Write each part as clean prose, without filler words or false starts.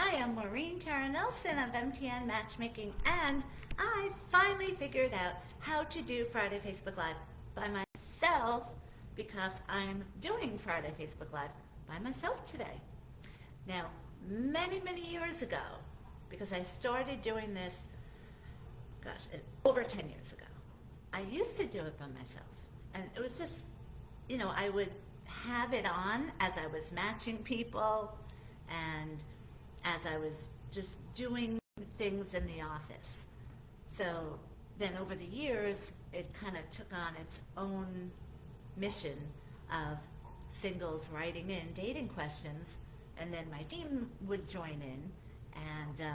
Hi, I'm Maureen Tara Nelson of MTN Matchmaking, and I finally figured out how to do Friday Facebook Live by myself because I'm doing Friday Facebook Live by myself today. Now, many years ago, because I started doing this, over 10 years ago, I used to do it by myself. And it was just, I would have it on as I was matching people and as I was just doing things in the office. So then over the years, it kind of took on its own mission of singles writing in dating questions, and then my team would join in, and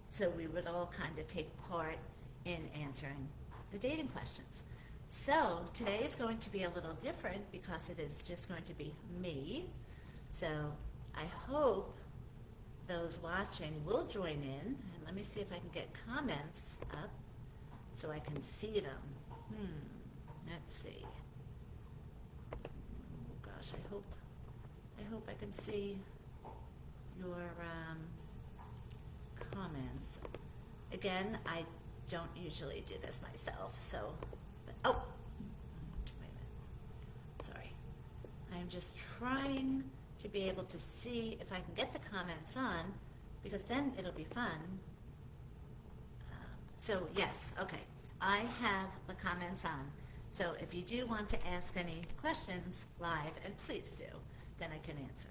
so we would all kind of take part in answering the dating questions. So today is going to be a little different because it is just going to be me. So I hope those watching will join in, and let me see if I can get comments up so I can see them. Let's see. Oh gosh, I hope I can see your comments. Again, I don't usually do this myself, so, wait a minute. Sorry. I'm just trying to be able to see if I can get the comments on, because then it'll be fun. So yes, okay, I have the comments on. So if you do want to ask any questions live, and please do, then I can answer.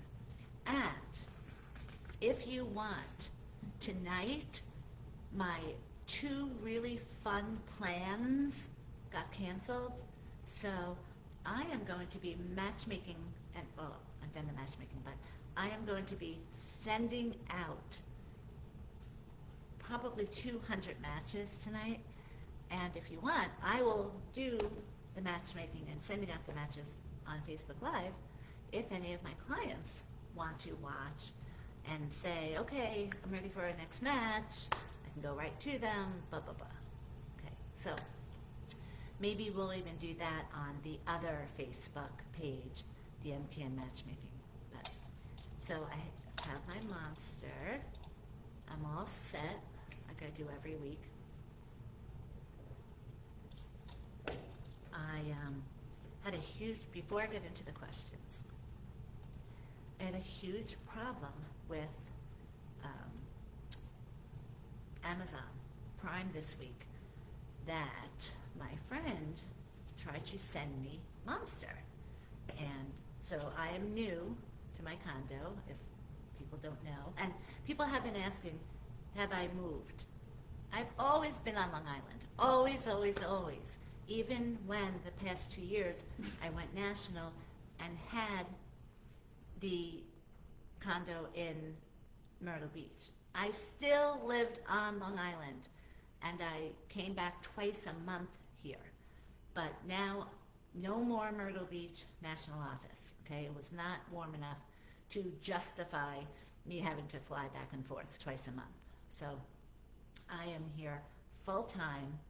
And if you want, tonight, my 2 really fun plans got canceled. So I am going to be matchmaking, and well, I've done the matchmaking, but I am going to be sending out probably 200 matches tonight. And if you want, I will do the matchmaking and sending out the matches on Facebook Live if any of my clients want to watch and say, okay, I'm ready for our next match. I can go right to them, blah, blah, blah. Okay, so maybe we'll even do that on the other Facebook page, the MTN Matchmaking. So I have my monster. I'm all set, like I do every week. I had a huge, before I get into the questions, I had a huge problem with Amazon Prime this week that my friend tried to send me Monster. And so I am new to my condo, if people don't know. And people have been asking, have I moved? I've always been on Long Island. Always. Even when the past 2 years I went national and had the condo in Myrtle Beach. I still lived on Long Island, and I came back twice a month here. But now, no more Myrtle Beach National Office, okay? It was not warm enough to justify me having to fly back and forth twice a month. So I am here full time,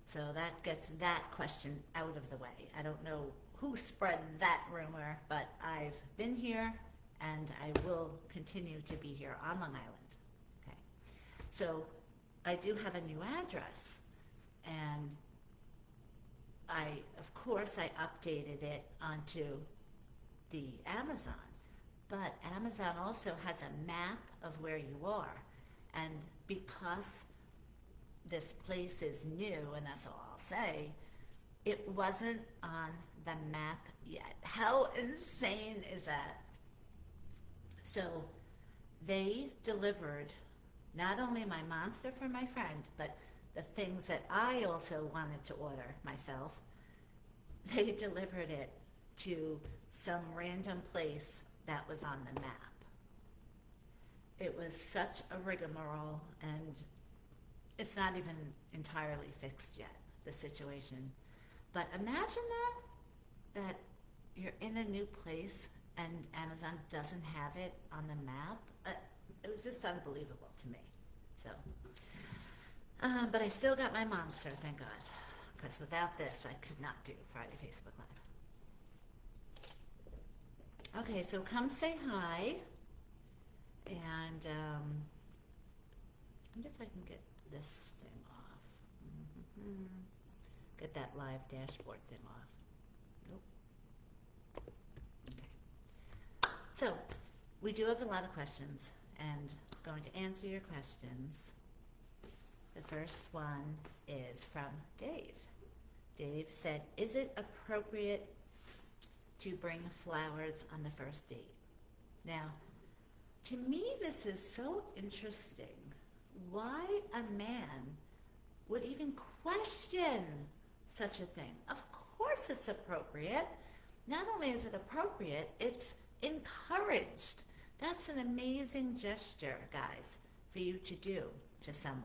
so that gets that question out of the way. I don't know who spread that rumor, but I've been here and I will continue to be here on Long Island. Okay. So I do have a new address, and of course I updated it onto the Amazon, but Amazon also has a map of where you are. And because this place is new, and that's all I'll say, it wasn't on the map yet. How insane is that? So they delivered not only my monster for my friend, but the things that I also wanted to order myself. They delivered it to some random place that was on the map. It was such a rigmarole, and it's not even entirely fixed yet, the situation. But imagine that you're in a new place and Amazon doesn't have it on the map. It was just unbelievable to me. So, but I still got my monster, thank God, because without this, I could not do Friday Facebook Live. Okay, so come say hi. And I wonder if I can get this thing off. Get that live dashboard thing off. Nope. Okay. So, we do have a lot of questions, and I'm going to answer your questions. The first one is from Dave. Dave said, is it appropriate to bring flowers on the first date? Now, to me, this is so interesting. Why a man would even question such a thing? Of course it's appropriate. Not only is it appropriate, it's encouraged. That's an amazing gesture, guys, for you to do to someone.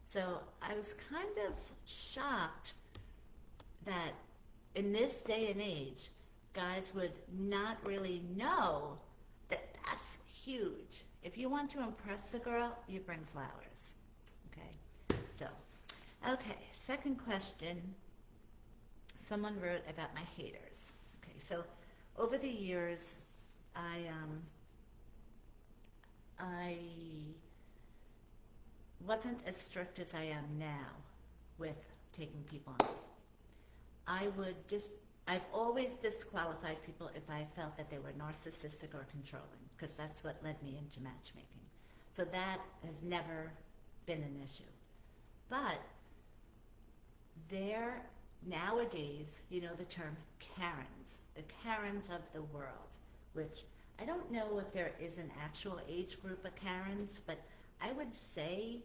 So I was kind of shocked that in this day and age, guys would not really know that that's huge. If you want to impress the girl, you bring flowers. Okay, second question. Someone wrote about my haters. Okay, so over the years, I wasn't as strict as I am now with taking people on. I've always disqualified people if I felt that they were narcissistic or controlling, because that's what led me into matchmaking. So that has never been an issue. But nowadays, you know the term Karens, the Karens of the world, which I don't know if there is an actual age group of Karens, but I would say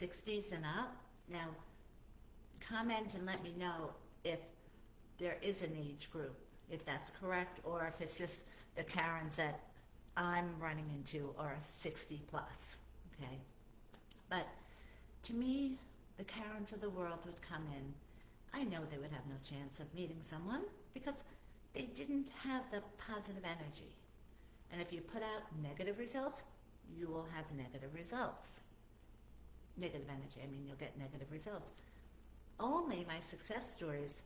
60s and up. Now, comment and let me know if there is an age group, if that's correct, or if it's just the Karens that I'm running into are 60 plus, okay? But to me, the Karens of the world would come in. I know they would have no chance of meeting someone because they didn't have the positive energy. And if you put out negative results, you will have negative results. Negative energy, I mean, you'll get negative results. Only my success stories,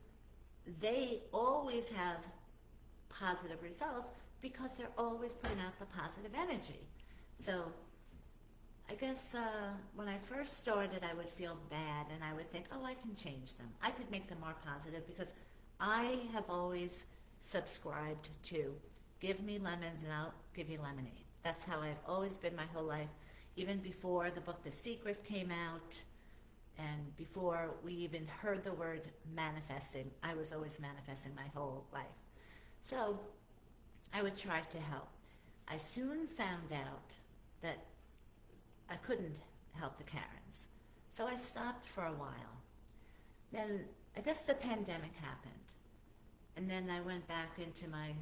they always have positive results because they're always putting out the positive energy. So I guess when I first started, I would feel bad and I would think, oh, I can change them. I could make them more positive because I have always subscribed to give me lemons and I'll give you lemonade. That's how I've always been my whole life. Even before the book The Secret came out and before we even heard the word manifesting, I was always manifesting my whole life. So I would try to help. I soon found out that I couldn't help the Karens. So I stopped for a while. Then I guess the pandemic happened. And then I went back into my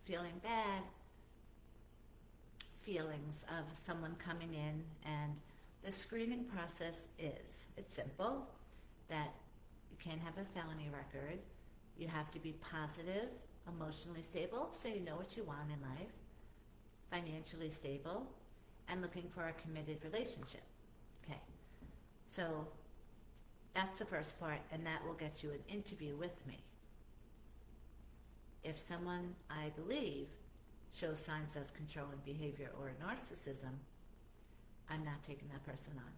feeling bad feelings of someone coming in, and the screening process it's simple, that you can't have a felony record, you have to be positive, emotionally stable, so you know what you want in life, financially stable, and looking for a committed relationship. Okay, so that's the first part, and that will get you an interview with me. If someone, I believe, shows signs of controlling behavior or narcissism, I'm not taking that person on.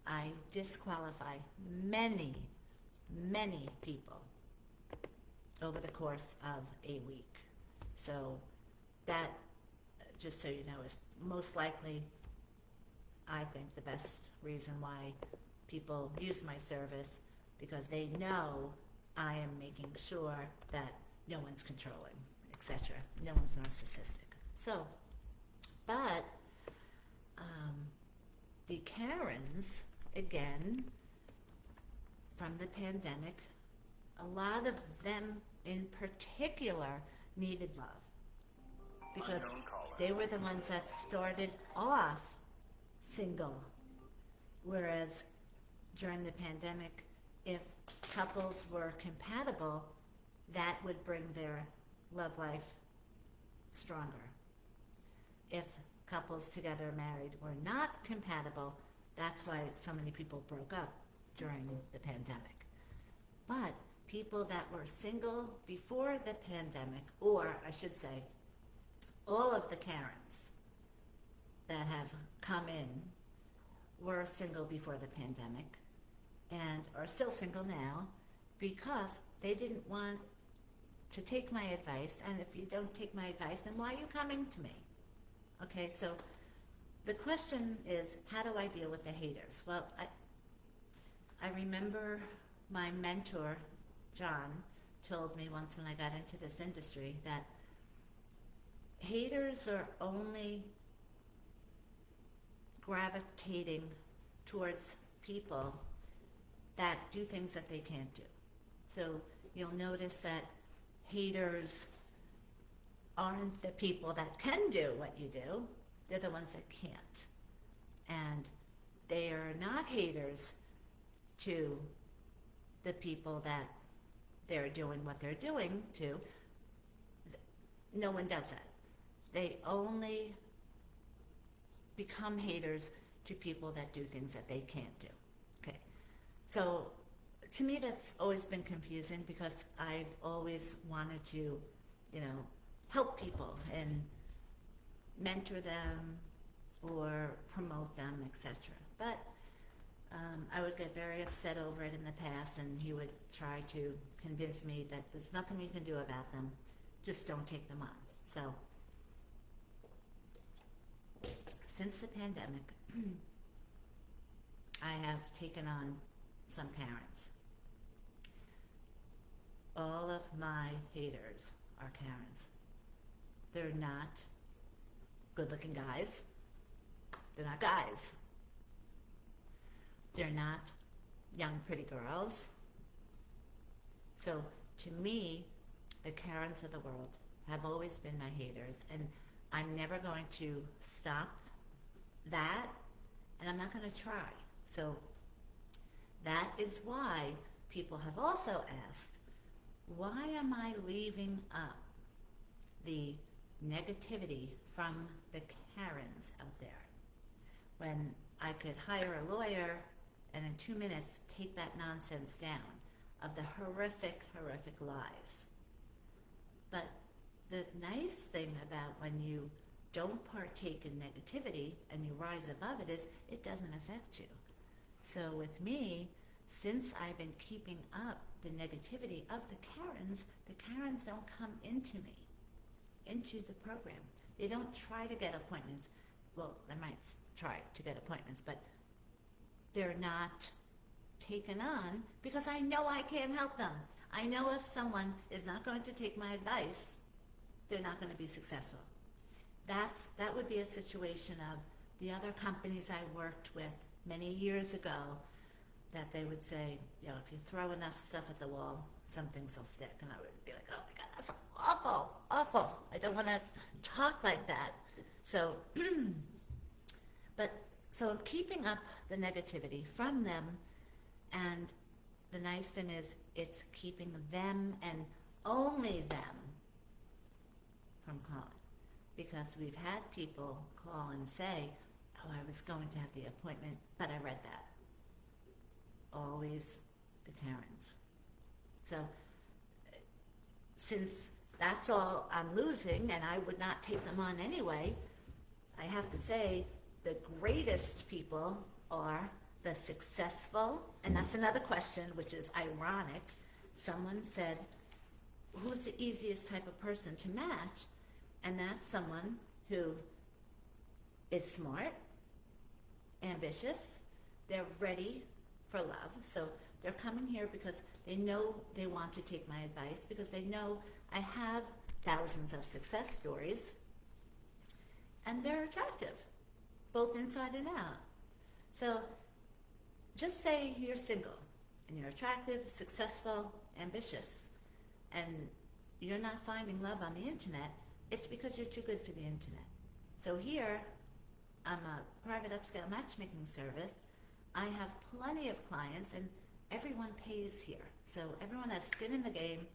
I disqualify many, many people over the course of a week. So that, just so you know, is most likely, I think, the best reason why people use my service, because they know I am making sure that no one's controlling, etc. No one's narcissistic. So, but the Karens, again, from the pandemic, a lot of them in particular needed love, because they were the ones that started off single, whereas during the pandemic, if couples were compatible, that would bring their love life stronger. If couples together married were not compatible, that's why so many people broke up during the pandemic. But people that were single before the pandemic, or I should say, all of the Karens that have come in were single before the pandemic and are still single now because they didn't want to take my advice. And if you don't take my advice, then why are you coming to me? Okay, so the question is, how do I deal with the haters? Well, I remember my mentor, John, told me once when I got into this industry that haters are only gravitating towards people that do things that they can't do. So you'll notice that haters aren't the people that can do what you do, they're the ones that can't. And they are not haters to the people that they're doing what they're doing to. No one does that. They only become haters to people that do things that they can't do. Okay. So to me that's always been confusing because I've always wanted to, help people and mentor them or promote them, etc. But I would get very upset over it in the past, and he would try to convince me that there's nothing you can do about them, just don't take them on. So since the pandemic, I have taken on some Karens. All of my haters are Karens. They're not good-looking guys. They're not guys. They're not young, pretty girls. So to me, the Karens of the world have always been my haters, and I'm never going to stop that, and I'm not going to try. So that is why people have also asked, why am I leaving up the negativity from the Karens out there when I could hire a lawyer and in 2 minutes take that nonsense down of the horrific, horrific lies? But the nice thing about when you don't partake in negativity and you rise above it is it doesn't affect you. So with me, since I've been keeping up the negativity of the Karens don't come into me, into the program. They don't try to get appointments. Well, they might try to get appointments, but they're not taken on because I know I can't help them. I know if someone is not going to take my advice, they're not going to be successful. That would be a situation of the other companies I worked with many years ago, that they would say, if you throw enough stuff at the wall, some things will stick. And I would be like, oh my God, that's awful, awful. I don't want to talk like that. So, so I'm keeping up the negativity from them, and the nice thing is it's keeping them and only them from calling. Because we've had people call and say, oh, I was going to have the appointment, but I read that. Always the Karens. So since that's all I'm losing and I would not take them on anyway, I have to say the greatest people are the successful, and that's another question which is ironic. Someone said, who's the easiest type of person to match? And that's someone who is smart, ambitious, they're ready for love. So they're coming here because they know they want to take my advice, because they know I have thousands of success stories, and they're attractive, both inside and out. So just say you're single and you're attractive, successful, ambitious, and you're not finding love on the internet. It's because you're too good for the internet. So here, I'm a private upscale matchmaking service. I have plenty of clients, and everyone pays here. So everyone has skin in the game.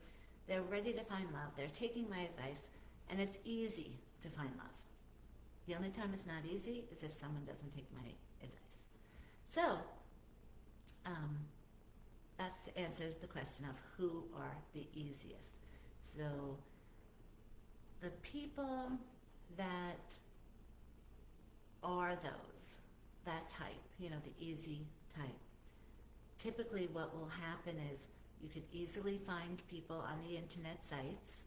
They're ready to find love. They're taking my advice, and it's easy to find love. The only time it's not easy is if someone doesn't take my advice. So that's the answer to the question of who are the easiest. So the people that are those, that type, the easy type, typically what will happen is you could easily find people on the internet sites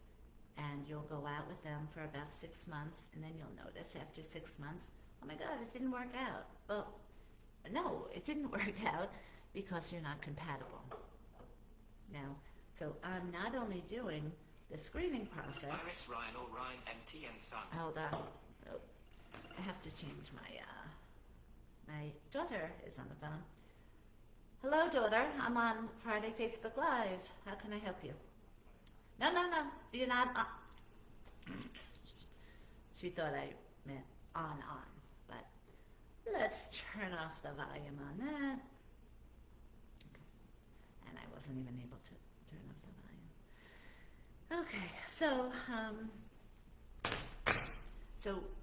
and you'll go out with them for about 6 months and then you'll notice after 6 months, oh my God, it didn't work out. Well, no, it didn't work out because you're not compatible. Now, so I'm not only doing the screening process. Iris Ryan or Ryan MT and Son. Hold on. Oh, I have to change my daughter is on the phone. Hello, daughter. I'm on Friday Facebook Live. How can I help you? No. You're not. She thought I meant on, but let's turn off the volume on that. Okay. And I wasn't even able to turn off the volume. Okay, so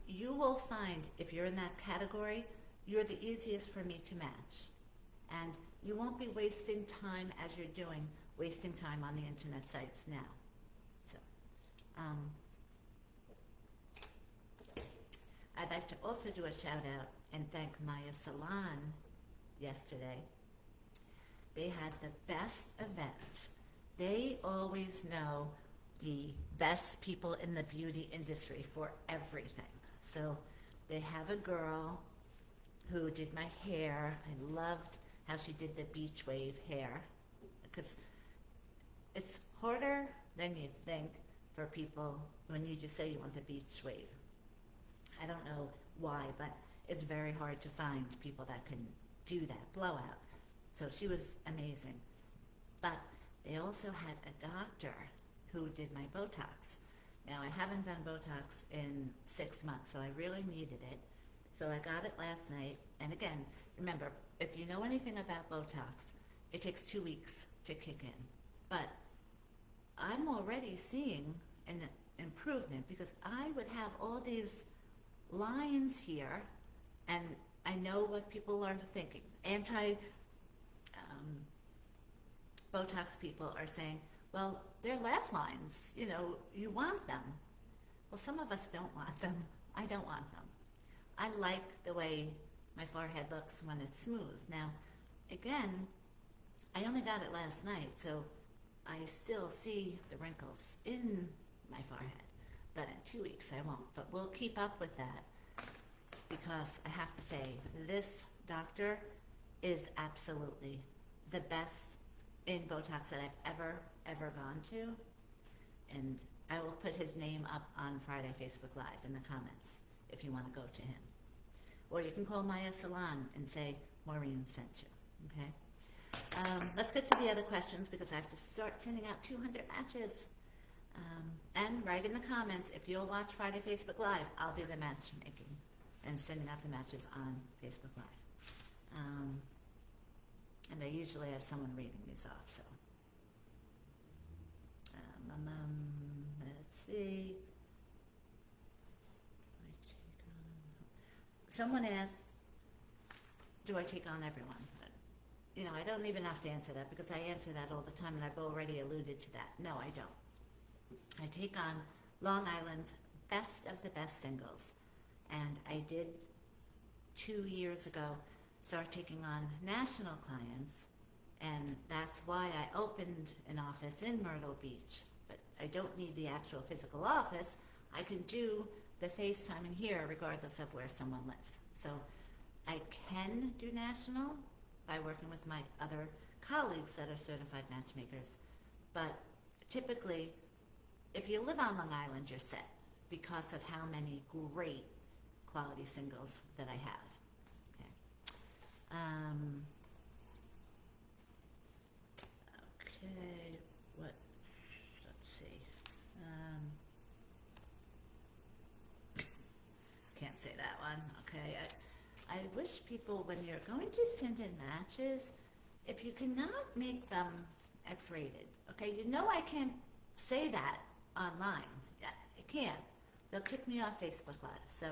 you will find if you're in that category, you're the easiest for me to match. And you won't be wasting time as you're wasting time on the internet sites now. So, I'd like to also do a shout out and thank Maya Salon yesterday. They had the best event. They always know the best people in the beauty industry for everything. So they have a girl who did my hair. I loved how she did the beach wave hair because it's harder than you think for people when you just say you want the beach wave. I don't know why, but it's very hard to find people that can do that blowout. So she was amazing. But they also had a doctor who did my Botox. Now, I haven't done Botox in 6 months, so I really needed it. So I got it last night. And again, remember, if you know anything about Botox, it takes 2 weeks to kick in. But I'm already seeing an improvement because I would have all these lines here, and I know what people are thinking. Botox people are saying, well, they're laugh lines, you want them. Well, some of us don't want them. I don't want them. I like the way my forehead looks when it's smooth. Now, again, I only got it last night, so I still see the wrinkles in my forehead. But in 2 weeks I won't. But we'll keep up with that because I have to say, this doctor is absolutely the best in Botox that I've ever gone to. And I will put his name up on Friday Facebook Live in the comments if you want to go to him. Or you can call Maya Salon and say, Maureen sent you, okay? Let's get to the other questions because I have to start sending out 200 matches. And write in the comments, if you'll watch Friday Facebook Live, I'll do the matchmaking and sending out the matches on Facebook Live. And I usually have someone reading these off, so. Let's see. Someone asked, do I take on everyone? But, I don't even have to answer that because I answer that all the time and I've already alluded to that. No, I don't. I take on Long Island's best of the best singles. And I did 2 years ago start taking on national clients. And that's why I opened an office in Myrtle Beach. But I don't need the actual physical office. I can do the FaceTiming here regardless of where someone lives. So I can do national by working with my other colleagues that are certified matchmakers. But typically, if you live on Long Island, you're set because of how many great quality singles that I have. Okay. Okay. What? Let's see. Can't say that one. Okay. I wish people, when you're going to send in matches, if you cannot make them X-rated, okay? I can't say that online. Yeah, I can't. They'll kick me off Facebook Live. So,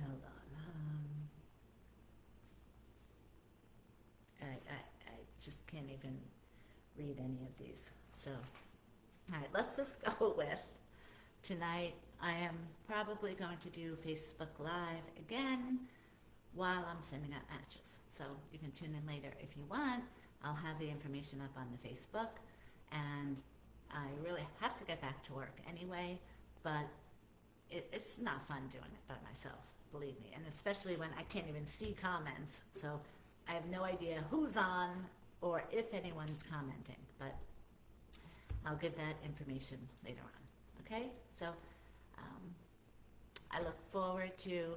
hold on. I just can't even read any of these. So, all right, let's just go with tonight I am probably going to do Facebook Live again while I'm sending out matches. So you can tune in later if you want. I'll have the information up on the Facebook, and I really have to get back to work anyway, but it's not fun doing it by myself, believe me, and especially when I can't even see comments, so I have no idea who's on or if anyone's commenting, but I'll give that information later on, okay? So I look forward to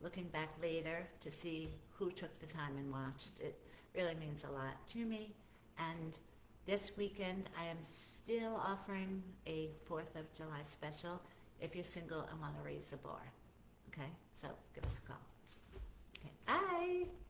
looking back later to see who took the time and watched. It really means a lot to me, and this weekend I am still offering a 4th of July special if you're single and want to raise the bar, okay? So give us a call. Okay, bye!